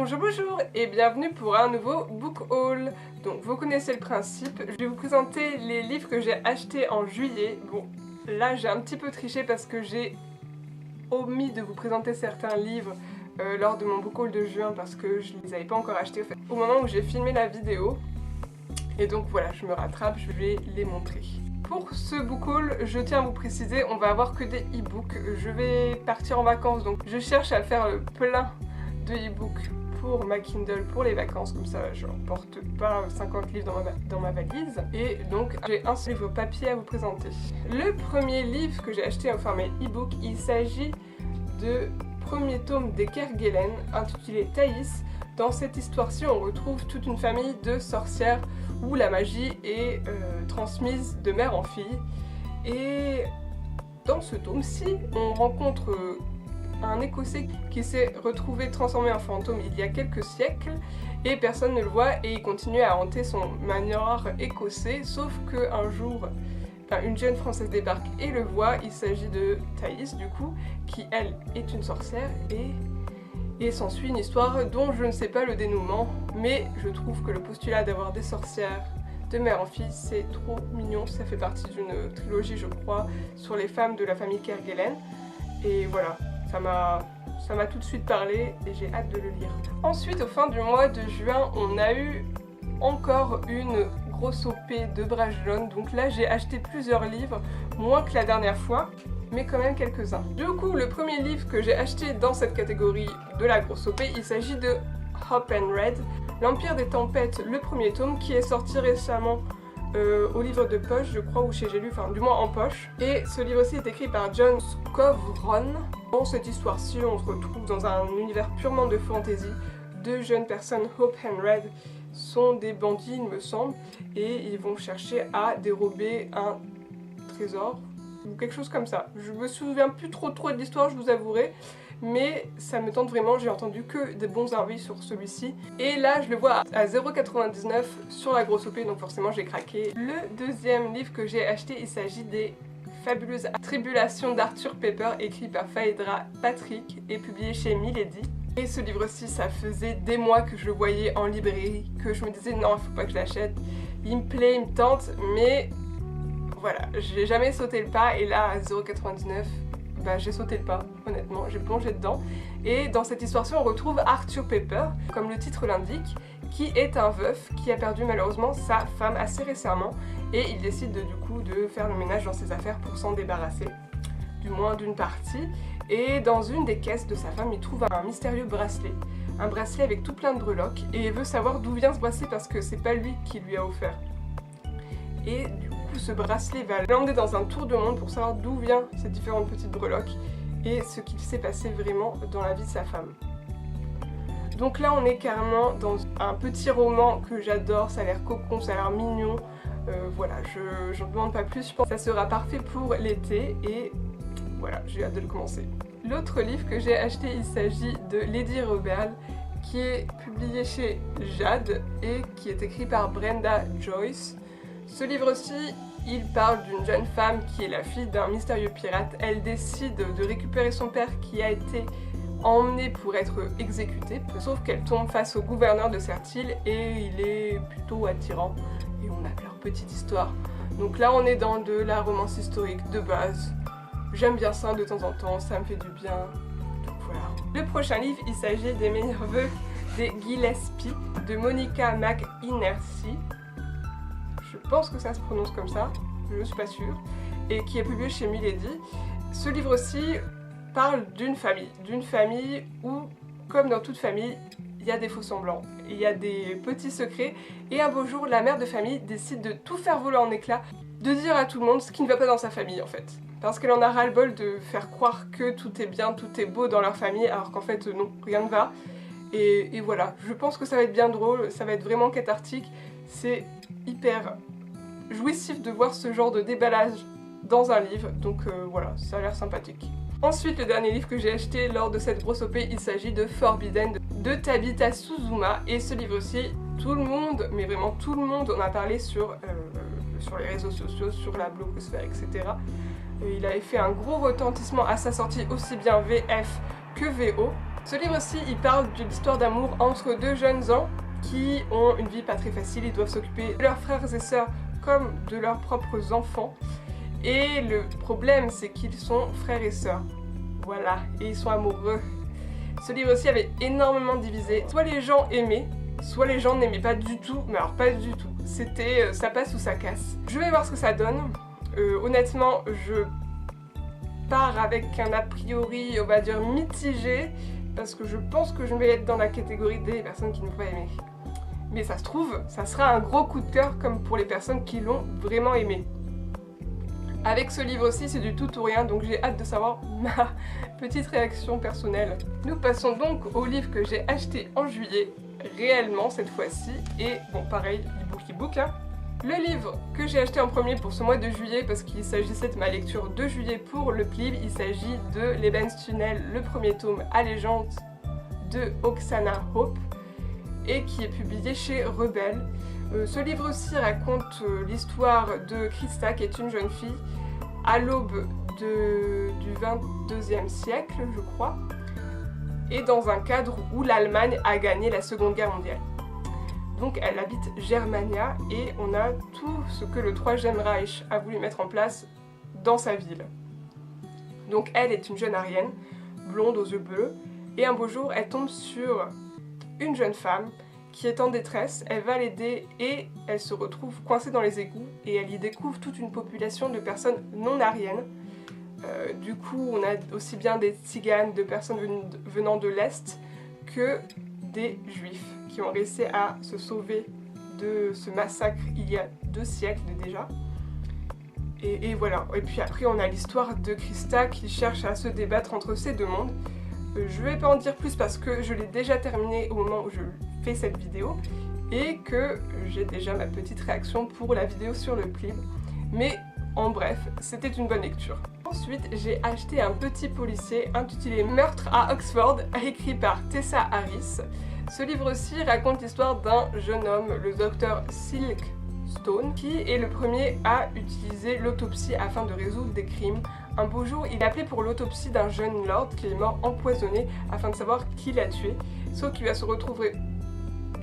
Bonjour et bienvenue pour un nouveau book haul. Donc vous connaissez le principe, je vais vous présenter les livres que j'ai achetés en juillet. Bon, là j'ai un petit peu triché parce que j'ai omis de vous présenter certains livres lors de mon book haul de juin parce que je ne les avais pas encore achetés au moment où j'ai filmé la vidéo. Et donc voilà, je me rattrape, je vais les montrer. Pour ce book haul, je tiens à vous préciser, on va avoir que des e-books. Je vais partir en vacances, donc je cherche à faire le plein de e-books pour ma Kindle pour les vacances, comme ça je n'emporte pas 50 livres dans ma valise. Et donc j'ai un seul livre papier à vous présenter. Le premier livre que j'ai acheté, enfin mes e-books, il s'agit de premier tome des Kerguelen intitulé Thaïs. Dans cette histoire-ci, on retrouve toute une famille de sorcières où la magie est transmise de mère en fille. Et dans ce tome-ci, on rencontre un Écossais qui s'est retrouvé transformé en fantôme il y a quelques siècles et personne ne le voit et il continue à hanter son manoir écossais, sauf qu'un jour, une jeune Française débarque et le voit. Il s'agit de Thaïs du coup, qui elle est une sorcière et s'ensuit une histoire dont je ne sais pas le dénouement, mais je trouve que le postulat d'avoir des sorcières de mère en fille, c'est trop mignon. Ça fait partie d'une trilogie, je crois, sur les femmes de la famille Kerguelen. Et voilà, ça m'a tout de suite parlé et j'ai hâte de le lire. Ensuite, au fin du mois de juin, on a eu encore une grosse OP de Brajlon. Donc là, j'ai acheté plusieurs livres, moins que la dernière fois, mais quand même quelques-uns. Du coup, le premier livre que j'ai acheté dans cette catégorie de la grosse OP, il s'agit de Hope and Red, L'Empire des Tempêtes, le premier tome, qui est sorti récemment au livre de poche, je crois, ou chez J'ai lu, enfin du moins en poche. Et ce livre-ci est écrit par John Scovron. Dans cette histoire-ci, on se retrouve dans un univers purement de fantasy. Deux jeunes personnes, Hope and Red, sont des bandits, il me semble, et ils vont chercher à dérober un trésor, ou quelque chose comme ça. Je me souviens plus trop de l'histoire, je vous avouerai, mais ça me tente vraiment, j'ai entendu que des bons avis sur celui-ci. Et là, je le vois à 0,99 sur la grosse OP, donc forcément j'ai craqué. Le deuxième livre que j'ai acheté, il s'agit des Fabuleuses Tribulations d'Arthur Pepper, écrit par Phaedra Patrick et publié chez Milady. Et ce livre-ci, ça faisait des mois que je le voyais en librairie, que je me disais non, il faut pas que je l'achète. Il me plaît, il me tente, mais voilà, j'ai jamais sauté le pas. Et là, à 0,99, j'ai sauté le pas, honnêtement, j'ai plongé dedans. Et dans cette histoire-ci, on retrouve Arthur Pepper, comme le titre l'indique, qui est un veuf qui a perdu malheureusement sa femme assez récemment. Et il décide du coup de faire le ménage dans ses affaires pour s'en débarrasser, du moins d'une partie. Et dans une des caisses de sa femme, il trouve un mystérieux bracelet. Un bracelet avec tout plein de breloques. Et il veut savoir d'où vient ce bracelet parce que c'est pas lui qui lui a offert. Et du coup, ce bracelet va l'emmener dans un tour de monde pour savoir d'où viennent ces différentes petites breloques et ce qu'il s'est passé vraiment dans la vie de sa femme. Donc là, on est carrément dans un petit roman que j'adore, ça a l'air cocon, ça a l'air mignon. Voilà, je n'en demande pas plus, je pense que ça sera parfait pour l'été et voilà, j'ai hâte de le commencer. L'autre livre que j'ai acheté, il s'agit de Lady Rebelle, qui est publié chez Jade et qui est écrit par Brenda Joyce. Ce livre-ci, il parle d'une jeune femme qui est la fille d'un mystérieux pirate. Elle décide de récupérer son père qui a été emmené pour être exécuté, sauf qu'elle tombe face au gouverneur de cette île et il est plutôt attirant et on a leur petite histoire. Donc là, on est dans de la romance historique de base. J'aime bien ça de temps en temps, ça me fait du bien. Donc voilà. Le prochain livre, il s'agit des meilleurs vœux des Gillespie de Monica McInerney. Je pense que ça se prononce comme ça, je ne suis pas sûre, et qui est publié chez Milady. Ce livre-ci parle d'une famille où, comme dans toute famille, il y a des faux-semblants, il y a des petits secrets, et un beau jour, la mère de famille décide de tout faire voler en éclats, de dire à tout le monde ce qui ne va pas dans sa famille en fait. Parce qu'elle en a ras-le-bol de faire croire que tout est bien, tout est beau dans leur famille, alors qu'en fait non, rien ne va. Et voilà, je pense que ça va être bien drôle, ça va être vraiment cathartique. C'est hyper jouissif de voir ce genre de déballage dans un livre, donc voilà, ça a l'air sympathique. Ensuite, le dernier livre que j'ai acheté lors de cette grosse OP, il s'agit de Forbidden de Tabitha Suzuma, et ce livre-ci, tout le monde, mais vraiment tout le monde en a parlé sur les réseaux sociaux, sur la blogosphère, etc. Il avait fait un gros retentissement à sa sortie, aussi bien VF que VO. Ce livre-ci, il parle d'une histoire d'amour entre deux jeunes gens qui ont une vie pas très facile, ils doivent s'occuper de leurs frères et sœurs comme de leurs propres enfants. Et le problème, c'est qu'ils sont frères et sœurs. Voilà, et ils sont amoureux. Ce livre-ci avait énormément divisé. Soit les gens aimaient, soit les gens n'aimaient pas du tout, mais alors pas du tout. C'était ça passe ou ça casse. Je vais voir ce que ça donne. Honnêtement, je pars avec un a priori, on va dire, mitigé, parce que je pense que je vais être dans la catégorie des personnes qui ne vont pas aimer. Mais ça se trouve, ça sera un gros coup de cœur comme pour les personnes qui l'ont vraiment aimé. Avec ce livre-ci, c'est du tout ou rien, donc j'ai hâte de savoir ma petite réaction personnelle. Nous passons donc au livre que j'ai acheté en juillet, réellement cette fois-ci, et bon pareil, e-book, hein. Le livre que j'ai acheté en premier pour ce mois de juillet, parce qu'il s'agissait de ma lecture de juillet pour le PLIB, il s'agit de Lebenstunnel, le premier tome Allégeance de Oksana Hope, et qui est publié chez Rebelle. Ce livre-ci raconte l'histoire de Krista, qui est une jeune fille à l'aube du 22e siècle, je crois, et dans un cadre où l'Allemagne a gagné la Seconde Guerre mondiale. Donc elle habite Germania et on a tout ce que le Troisième Reich a voulu mettre en place dans sa ville. Donc elle est une jeune Aryenne, blonde aux yeux bleus, et un beau jour elle tombe sur une jeune femme qui est en détresse, elle va l'aider et elle se retrouve coincée dans les égouts et elle y découvre toute une population de personnes non aryennes. Du coup, on a aussi bien des tziganes, de personnes venant de l'Est, que des juifs qui ont réussi à se sauver de ce massacre il y a 2 siècles déjà. Et voilà. Et puis après, on a l'histoire de Krista qui cherche à se débattre entre ces deux mondes. Je vais pas en dire plus parce que je l'ai déjà terminé au moment où je fais cette vidéo et que j'ai déjà ma petite réaction pour la vidéo sur le PLIB. Mais en bref, c'était une bonne lecture. Ensuite, j'ai acheté un petit policier intitulé Meurtre à Oxford, écrit par Tessa Harris. Ce livre-ci raconte l'histoire d'un jeune homme, le docteur Silkstone, qui est le premier à utiliser l'autopsie afin de résoudre des crimes. Un beau jour, il est appelé pour l'autopsie d'un jeune lord qui est mort empoisonné afin de savoir qui l'a tué, sauf qu'il va se retrouver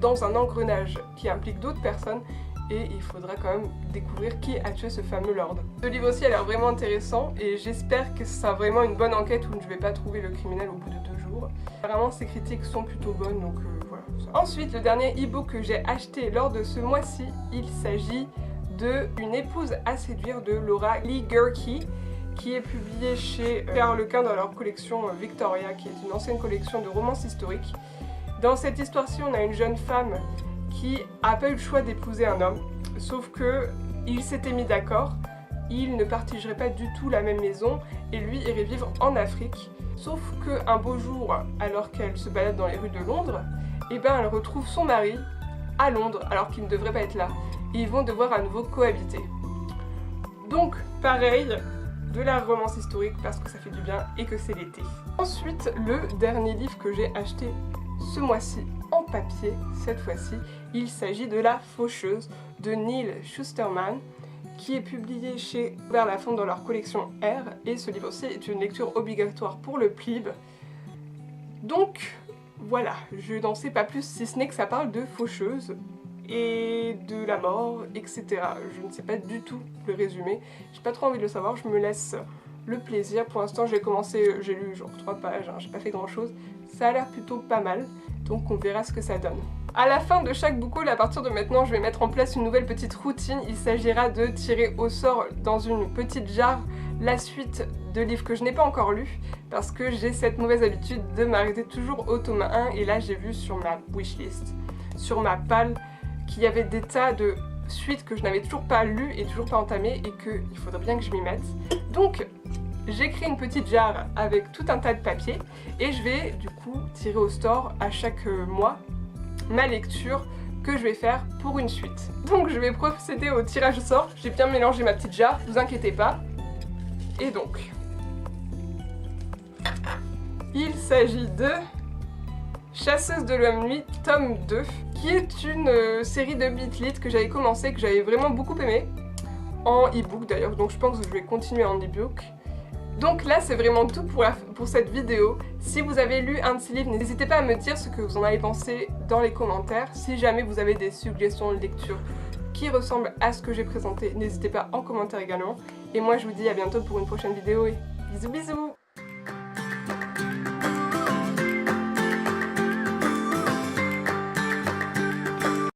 dans un engrenage qui implique d'autres personnes et il faudra quand même découvrir qui a tué ce fameux lord. Ce livre aussi a l'air vraiment intéressant et j'espère que ce sera vraiment une bonne enquête où je ne vais pas trouver le criminel au bout de 2 jours. Vraiment, ces critiques sont plutôt bonnes, donc voilà. Ensuite, le dernier e-book que j'ai acheté lors de ce mois-ci, il s'agit de Une épouse à séduire de Laura Lee Gerke, qui est publié chez Harlequin dans leur collection Victoria, qui est une ancienne collection de romances historiques. Dans cette histoire-ci, on a une jeune femme qui n'a pas eu le choix d'épouser un homme, sauf que il s'était mis d'accord, ils ne partageraient pas du tout la même maison et lui irait vivre en Afrique. Sauf qu'un beau jour, alors qu'elle se balade dans les rues de Londres, eh ben elle retrouve son mari à Londres alors qu'il ne devrait pas être là et ils vont devoir à nouveau cohabiter. Donc pareil, de la romance historique parce que ça fait du bien et que c'est l'été. Ensuite, le dernier livre que j'ai acheté ce mois-ci en papier, cette fois-ci, il s'agit de La Faucheuse de Neil Shusterman, qui est publié chez Robert Laffont dans leur collection R, et ce livre aussi est une lecture obligatoire pour le PLIB. Donc voilà, je n'en sais pas plus si ce n'est que ça parle de faucheuse et de la mort, etc. Je ne sais pas du tout le résumé, j'ai pas trop envie de le savoir, je me laisse le plaisir. Pour l'instant j'ai lu genre 3 pages, hein, j'ai pas fait grand chose, ça a l'air plutôt pas mal, donc on verra ce que ça donne. À la fin de chaque book haul, à partir de maintenant, je vais mettre en place une nouvelle petite routine. Il s'agira de tirer au sort dans une petite jarre la suite de livres que je n'ai pas encore lus, parce que j'ai cette mauvaise habitude de m'arrêter toujours au tome 1, et là j'ai vu sur ma wishlist, sur ma palle, qu'il y avait des tas de suites que je n'avais toujours pas lues et toujours pas entamées, et qu'il faudrait bien que je m'y mette. Donc j'ai créé une petite jarre avec tout un tas de papiers, et je vais du coup tirer au sort à chaque mois ma lecture que je vais faire pour une suite. Donc je vais procéder au tirage au sort. J'ai bien mélangé ma petite jarre, vous inquiétez pas. Et donc, il s'agit de Chasseuse de l'homme nuit, tome 2, qui est une série de beat-lit que j'avais commencé, que j'avais vraiment beaucoup aimé, en e-book d'ailleurs, donc je pense que je vais continuer en e-book. Donc là c'est vraiment tout pour cette vidéo. Si vous avez lu un de ces livres, n'hésitez pas à me dire ce que vous en avez pensé dans les commentaires. Si jamais vous avez des suggestions de lecture qui ressemblent à ce que j'ai présenté, n'hésitez pas en commentaire également. Et moi je vous dis à bientôt pour une prochaine vidéo et bisous bisous.